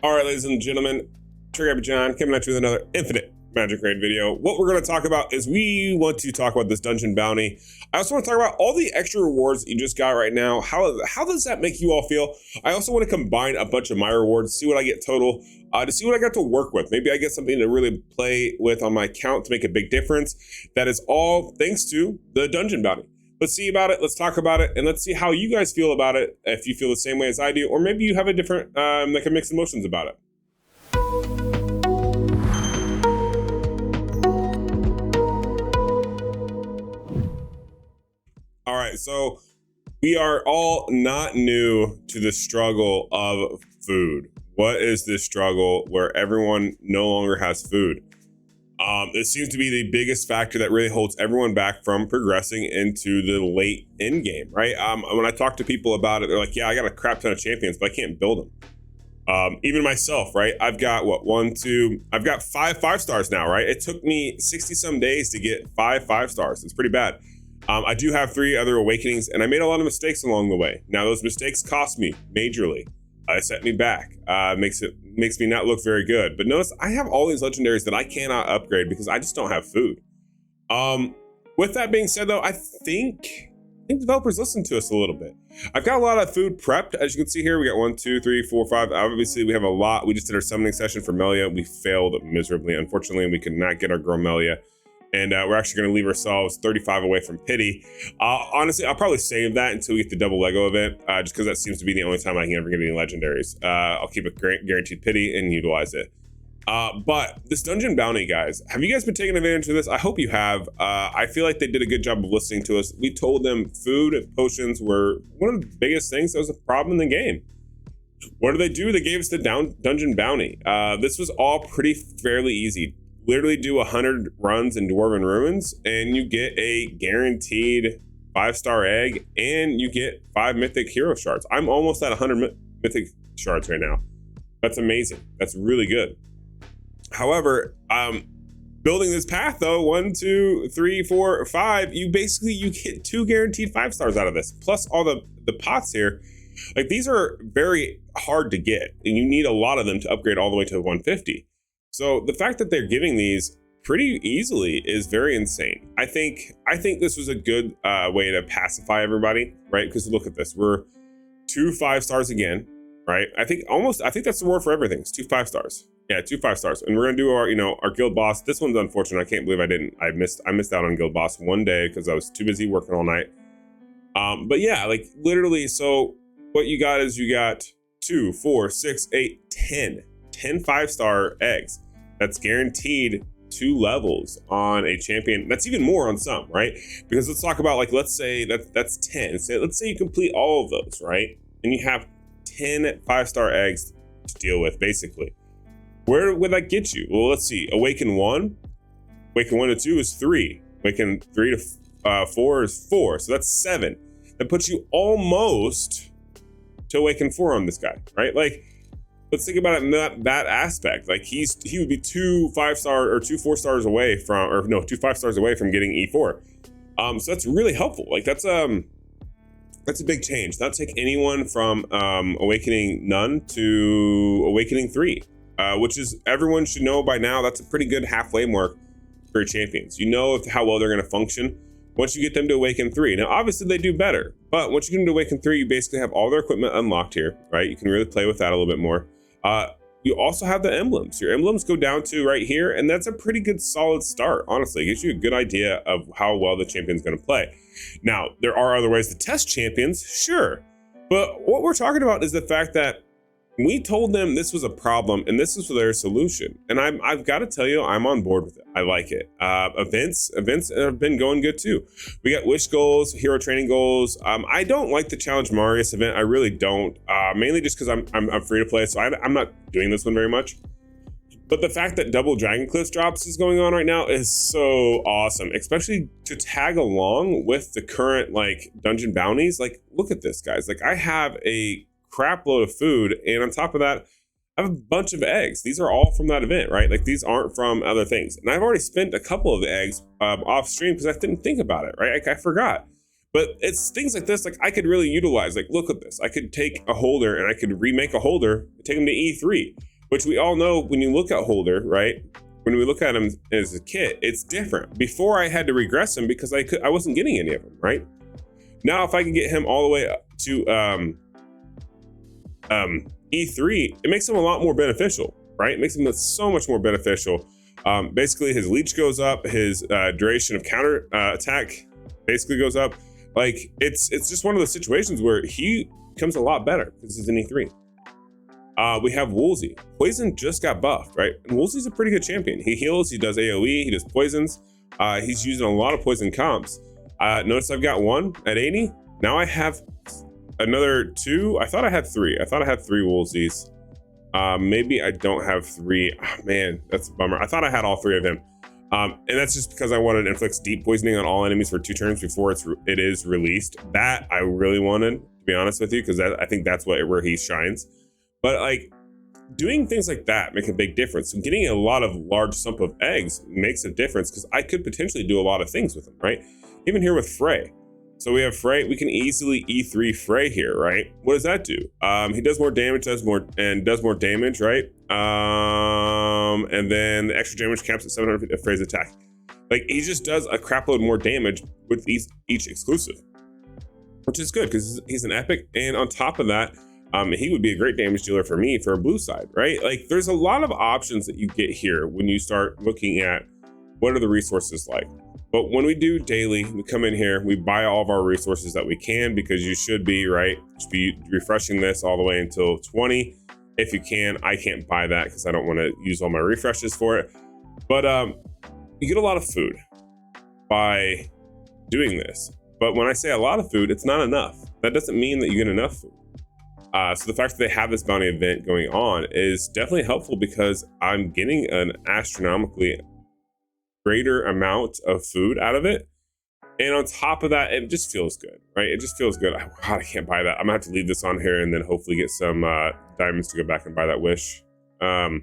All right, ladies and gentlemen, Trigger John coming at you with another Infinite Magicraid video. What we're going to talk about is we want to talk about this dungeon bounty. I also want to talk about all the extra rewards that you just got right now. How does that make you all feel? I also want to combine a bunch of my rewards, see what I get total, to see what I got to work with. Maybe I get something to really play with on my account to make a big difference. That is all thanks to the dungeon bounty. Let's see about it, let's talk about it, and let's see how you guys feel about it, if you feel the same way as I do, or maybe you have a different, like a mixed emotions about it. All right, so we are all not new to the struggle of food. What is this struggle where everyone no longer has food? It seems to be the biggest factor that really holds everyone back from progressing into the late end game, right? When I talk to people about it, they're like, yeah, I got a crap ton of champions, but I can't build them. Even myself, right? I've got I've got five stars now, right? It took me 60 some days to get five stars. It's pretty bad. I do have 3 other awakenings, and I made a lot of mistakes along the way. Now, those mistakes cost me majorly. It set me back. Makes me not look very good. But notice I have all these legendaries that I cannot upgrade because I just don't have food. With that being said, though, I think developers listen to us a little bit. I've got a lot of food prepped. As you can see here, we got 1, 2, 3, 4, 5. Obviously, we have a lot. We just did our summoning session for Melia. We failed miserably, unfortunately, and we could not get our girl Melia. And we're actually going to leave ourselves 35 away from pity. Honestly, I'll probably save that until we get the double Lego event, just because that seems to be the only time I can ever get any legendaries. I'll keep a guaranteed pity and utilize it. But this dungeon bounty, guys, have you guys been taking advantage of this? I hope you have. I feel like they did a good job of listening to us. We told them food and potions were one of the biggest things that was a problem in the game. What do? They gave us the dungeon bounty. This was all fairly easy. Literally do 100 runs in Dwarven Ruins and you get a guaranteed 5-star egg and you get 5 mythic hero shards. I'm almost at 100 mythic shards right now. That's amazing. That's really good. However, building this path though, 1, 2, 3, 4, 5, you get 2 guaranteed 5 stars out of this, plus all the pots here. Like, these are very hard to get and you need a lot of them to upgrade all the way to 150. So the fact that they're giving these pretty easily is very insane. I think this was a good way to pacify everybody, right? Because look at this, we're 2 5 stars again, right? I think that's the reward for everything. It's 2 5 stars. Yeah, 2 5 stars. And we're gonna do our guild boss. This one's unfortunate. I can't believe I missed out on guild boss one day because I was too busy working all night. But yeah, like literally. So what you got is you got 2, 4, 6, 8, 10 5-star eggs. That's guaranteed 2 levels on a champion. That's even more on some, right? Because let's talk about, like, let's say that's 10. Let's say you complete all of those, right? And you have 10 5-star eggs to deal with, basically. Where would that get you? Well, let's see. Awaken 1 to 2 is 3. Awaken 3 to 4 is 4. So that's 7. That puts you almost to Awaken 4 on this guy, right? Like, let's think about it in that aspect. Like, he would be 2 5-star or 2 4-stars away from, or no, 2 5 stars away from getting E4. So that's really helpful. Like, that's a big change. That'll take anyone from Awakening none to Awakening 3, which is, everyone should know by now, that's a pretty good halfway mark for your champions. You know how well they're going to function once you get them to Awaken 3. Now, obviously they do better, but once you get them to Awaken 3, you basically have all their equipment unlocked here, right? You can really play with that a little bit more. You also have the emblems. Your emblems go down to right here, and that's a pretty good solid start. Honestly, it gives you a good idea of how well the champion's going to play. Now, there are other ways to test champions, sure, but what we're talking about is the fact that we told them this was a problem and this is their solution. And I've got to tell you, I'm on board with it. I like it. Events have been going good too. We got wish goals, hero training goals. I don't like the Challenge Marius event. I really don't. Mainly just because I'm free to play, so I'm not doing this one very much. But the fact that double Dragon Cliffs drops is going on right now is so awesome, especially to tag along with the current like dungeon bounties. Like, look at this, guys. Like, I have a crap load of food, and on top of that, I have a bunch of eggs. These are all from that event, right? Like, these aren't from other things. And I've already spent a couple of the eggs off stream because I didn't think about it, right? I forgot. But it's things like this, like, I could really utilize. Like, look at this. I could take a holder and I could remake a holder, take them to E3. which we all know when you look at Holder, right? When we look at him as a kit, it's different. Before I had to regress him because I wasn't getting any of them, right? Now, if I can get him all the way up to E3, it makes him a lot more beneficial, right? It makes him so much more beneficial. Basically, his leech goes up, his duration of counter attack basically goes up. Like, it's just one of those situations where he becomes a lot better because he's an E3. We have Woolsey. Poison just got buffed, right? And Woolsey's a pretty good champion. He heals, he does AoE, he does poisons. He's using a lot of poison comps. Notice I've got one at 80. Now I have another two. I thought I had three. I thought I had three Woolseys. Maybe I don't have three. Oh, man, that's a bummer. I thought I had all three of him. And that's just because I wanted to inflict deep poisoning on all enemies for 2 turns before it is released. That I really wanted, to be honest with you, because I think that's where he shines. But like, doing things like that make a big difference. So getting a lot of large sump of eggs makes a difference because I could potentially do a lot of things with them, right? Even here with Frey. So we have Frey. We can easily E3 Frey here, right? What does that do? He does more damage, does more damage, right? And then the extra damage caps at 750 of Frey's attack. Like, he just does a crap load more damage with each exclusive, which is good because he's an epic. And on top of that, he would be a great damage dealer for me for a blue side, right? Like, there's a lot of options that you get here when you start looking at what are the resources like. But when we do daily, we come in here, we buy all of our resources that we can because you should be, right? Should be refreshing this all the way until 20. If you can, I can't buy that because I don't want to use all my refreshes for it. But you get a lot of food by doing this. But when I say a lot of food, it's not enough. That doesn't mean that you get enough food. So the fact that they have this bounty event going on is definitely helpful because I'm getting an astronomically greater amount of food out of it. And on top of that, it just feels good, right? It just feels good. God, I can't buy that. I'm gonna have to leave this on here and then hopefully get some diamonds to go back and buy that wish. But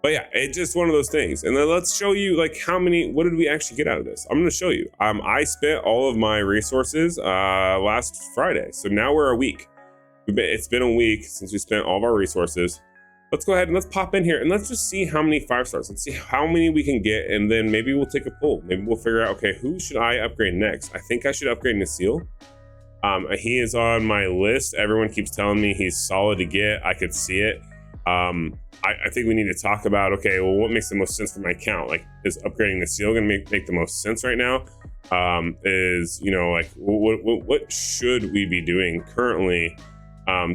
yeah, it's just one of those things. And then let's show you like what did we actually get out of this? I'm gonna show you. I spent all of my resources last Friday. So now we're a week. It's been a week since we spent all of our resources. Let's go ahead and let's pop in here and let's just see how many 5 stars. Let's see how many we can get, and then maybe we'll take a poll. Maybe we'll figure out, okay, who should I upgrade next? I think I should upgrade Nasil. He is on my list. Everyone keeps telling me he's solid to get. I could see it. I think we need to talk about, okay, well, what makes the most sense for my account? Like, is upgrading Nasil gonna make the most sense right now? Is, you know, like, what should we be doing currently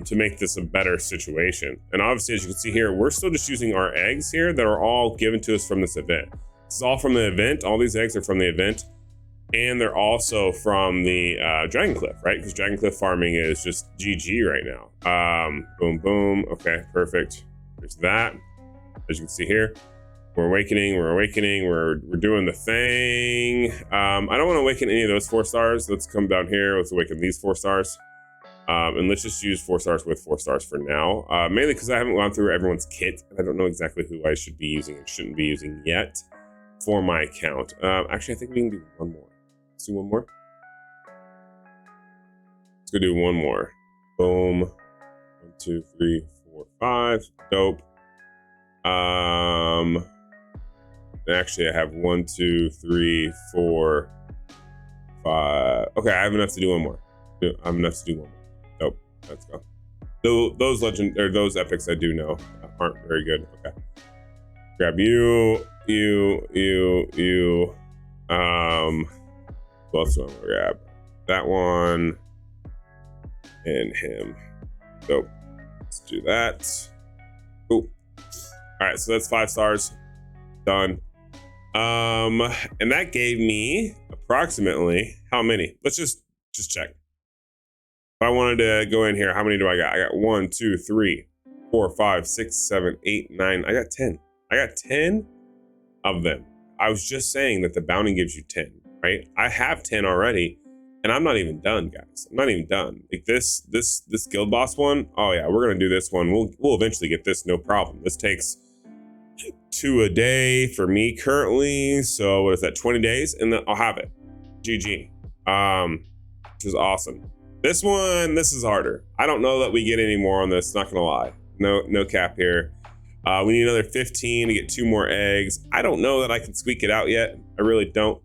to make this a better situation? And obviously, as you can see here, we're still just using our eggs here that are all given to us from this event. This is all from the event. All these eggs are from the event, and they're also from the Dragoncliff, right? Because Dragoncliff farming is just GG right now. Boom, boom. Okay, perfect. There's that. As you can see here, we're awakening, we're doing the thing. I don't want to awaken any of those 4 stars. Let's come down here. Let's awaken these 4 stars. And let's just use 4 stars with 4 stars for now. Mainly because I haven't gone through everyone's kit. And I don't know exactly who I should be using and shouldn't be using yet for my account. Actually, I think we can do one more. Let's do one more. Let's go do one more. Boom. 1, 2, 3, 4, 5. Dope. Actually, I have 1, 2, 3, 4, 5. Okay, I have enough to do one more. I have enough to do one more. Nope, let's go. Those epics I do know aren't very good. Okay. Grab you. Who else do I want to grab? That one. And him. Dope. Let's do that. Cool. Alright, so that's 5 stars. Done. And that gave me approximately how many? Let's just check. If I wanted to go in here, how many do I got? I got 1, 2, 3, 4, 5, 6, 7, 8, 9. I got 10. I got 10 of them. I was just saying that the bounty gives you 10, right? I have 10 already, and I'm not even done, guys. I'm not even done. Like this guild boss one. Oh yeah, we're gonna do this one. We'll eventually get this, no problem. This takes 2 a day for me currently. So what is that? 20 days, and then I'll have it. GG. Which is awesome. This is harder. I don't know that we get any more on this, not gonna lie. No cap here. We need another 15 to get 2 more eggs. I don't know that I can squeak it out yet. I really don't.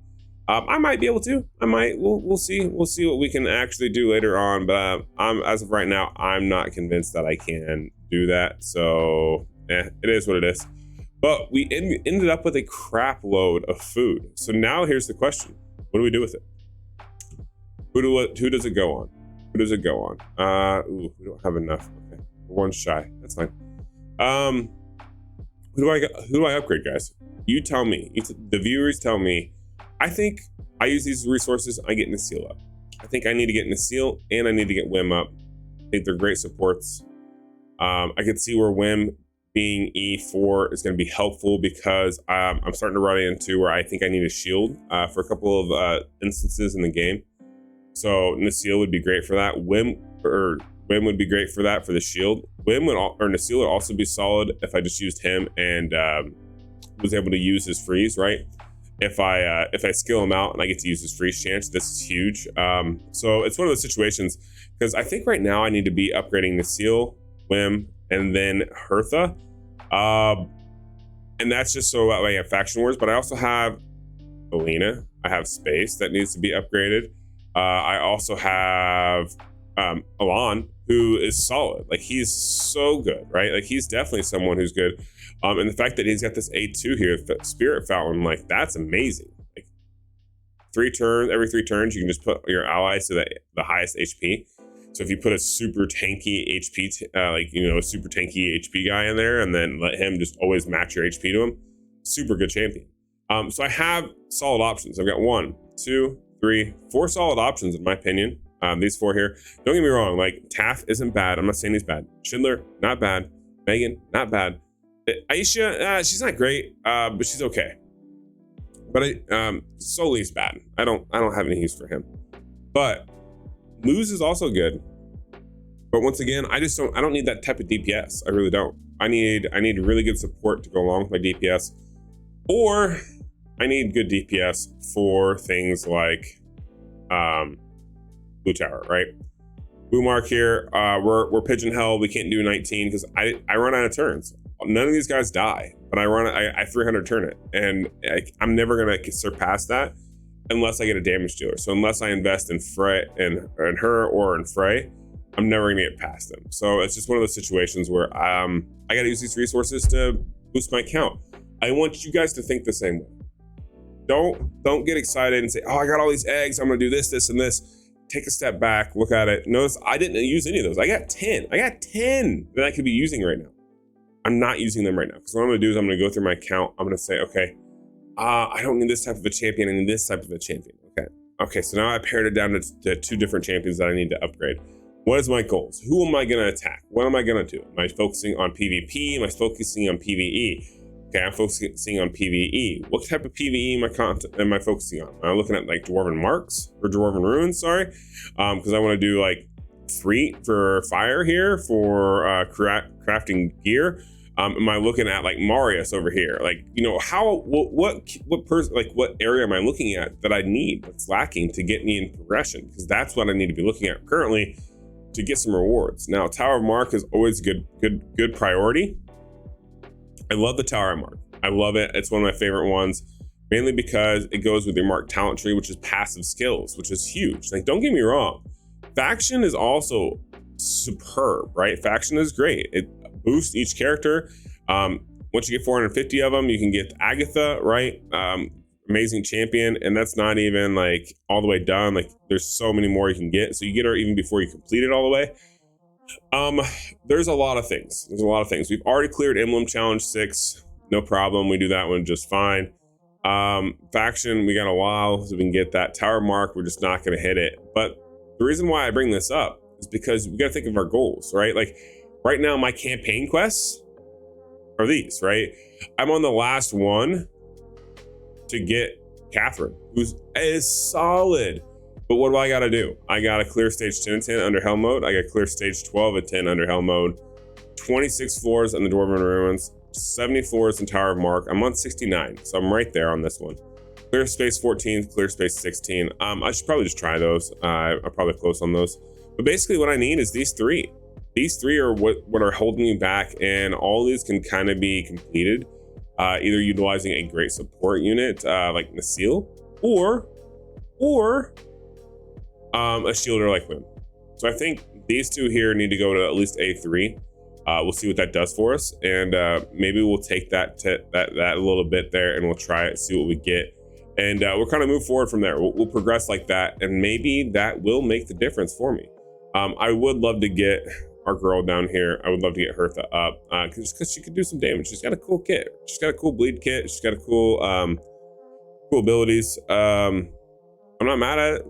I might be able to. I might. We'll see. We'll see what we can actually do later on. But as of right now, I'm not convinced that I can do that. So it is what it is. But we ended up with a crap load of food. So now here's the question: what do we do with it? Who does it go on? Who does it go on? We don't have enough. Okay, we're 1 shy. That's fine. Who do I upgrade, guys? You tell me. The viewers tell me. I think I use these resources. I get Nasil up. I think I need to get Nasil and I need to get Wim up. I think they're great supports. I can see where Wim being E4 is going to be helpful because I'm starting to run into where I think I need a shield for a couple of instances in the game. So Nasil would be great for that. Wim would be great for that, for the shield. Nasil would also be solid if I just used him and was able to use his freeze, right? If I skill him out and I get to use his freeze chance, this is huge. So it's one of those situations because I think right now I need to be upgrading Nasil, Wim, and then Hertha. And that's just so I have faction wars, but I also have Alina. I have space that needs to be upgraded. I also have Alon, who is solid. Like, he's so good, right? Like, he's definitely someone who's good. And the fact that he's got this A2 here, Spirit Fountain, like, that's amazing. Like, every 3 turns, you can just put your allies to the highest HP. So if you put a super tanky HP, a super tanky HP guy in there, and then let him just always match your HP to him, super good champion. So I have solid options. I've got 1, 2, 3, 4 solid options in my opinion. These 4 here. Don't get me wrong. Like, Taff isn't bad. I'm not saying he's bad. Schindler, not bad. Megan, not bad. Aisha, she's not great, but she's okay. But Soli's bad. I don't have any use for him. But Luz is also good. But once again, I don't need that type of DPS. I really don't. I need really good support to go along with my DPS. Or I need good DPS for things like Blue Tower, right? Blue Mark here, we're pigeon-held. We can't do 19 because I run out of turns. None of these guys die, but I 300 turn it, and I'm never gonna surpass that unless I get a damage dealer. So unless I invest in Frey and her or in Frey, I'm never gonna get past them. So it's just one of those situations where I gotta use these resources to boost my count. I want you guys to think the same way. Don't get excited and say, oh, I got all these eggs, I'm gonna do this, this, and this. Take a step back, look at it. Notice I didn't use any of those. I got 10 that I could be using right now. I'm not using them right now because what I'm gonna do is I'm gonna go through my account. I'm gonna say, okay, I don't need this type of a champion. I need this type of a champion. Okay. So now I pared it down to 2 different champions that I need to upgrade. What is my goals? Who am I gonna attack? What am I gonna do? Am I focusing on PvP? Am I focusing on PvE? Okay, I'm focusing on PvE. What type of PvE am I focusing on? Am I looking at like Dwarven Marks or Dwarven Ruins? Sorry, because I want to do like 3 for fire here for crafting gear. Am I looking at like Marius over here? Like, what area am I looking at that I need that's lacking to get me in progression? Because that's what I need to be looking at currently to get some rewards. Now, Tower of Mark is always good priority. I love the Tower of Mark. I love it. It's one of my favorite ones, mainly because it goes with your Mark talent tree, which is passive skills, which is huge. Like, don't get me wrong. Faction is also superb, right? Faction is great. It boosts each character. Once you get 450 of them, you can get Agatha, right? Amazing champion. And that's not even like all the way done. Like, there's so many more you can get. So you get her even before you complete it all the way. There's a lot of things. We've already cleared Emblem Challenge 6. No problem. We do that one just fine. Faction, we got a while so we can get that. Tower Mark, we're just not going to hit it. But the reason why I bring this up is because we got to think of our goals, right? Like, right now, my campaign quests are these, right? I'm on the last one to get Catherine, who is solid. But what do I got to do? I got to clear stage 10 and 10 under hell mode. I got to clear stage 12 and 10 under hell mode. 26 floors on the Dwarven Ruins. 70 floors in Tower of Mark. I'm on 69, so I'm right there on this one. Clear space 14, clear space 16. I should probably just try those. I'm probably close on those. But basically what I need is these 3. these three are what are holding me back, and all these can kind of be completed either utilizing a great support unit like Nasil or a shielder like Wim. So I think these two here need to go to at least A3. We'll see what that does for us, and maybe we'll take that a little bit there, and we'll try it, see what we get, and we'll kind of move forward from there. We'll progress like that, and maybe that will make the difference for me. I would love to get our girl down here. I would love to get Hertha up because she could do some damage. She's got a cool kit. She's got a cool bleed kit. She's got a cool cool abilities. I'm not mad at it.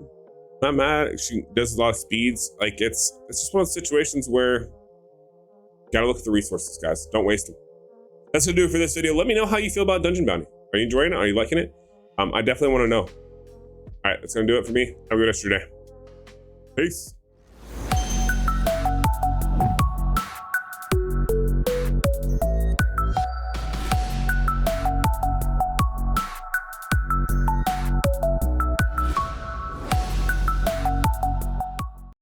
Not mad. She does a lot of speeds. Like it's just one of those situations where gotta look at the resources, guys. Don't waste them. That's gonna do it for this video. Let me know how you feel about Dungeon Bounty. Are you enjoying it? Are you liking it? I definitely want to know. All right, that's gonna do it for me. Have a good rest of your day. Peace.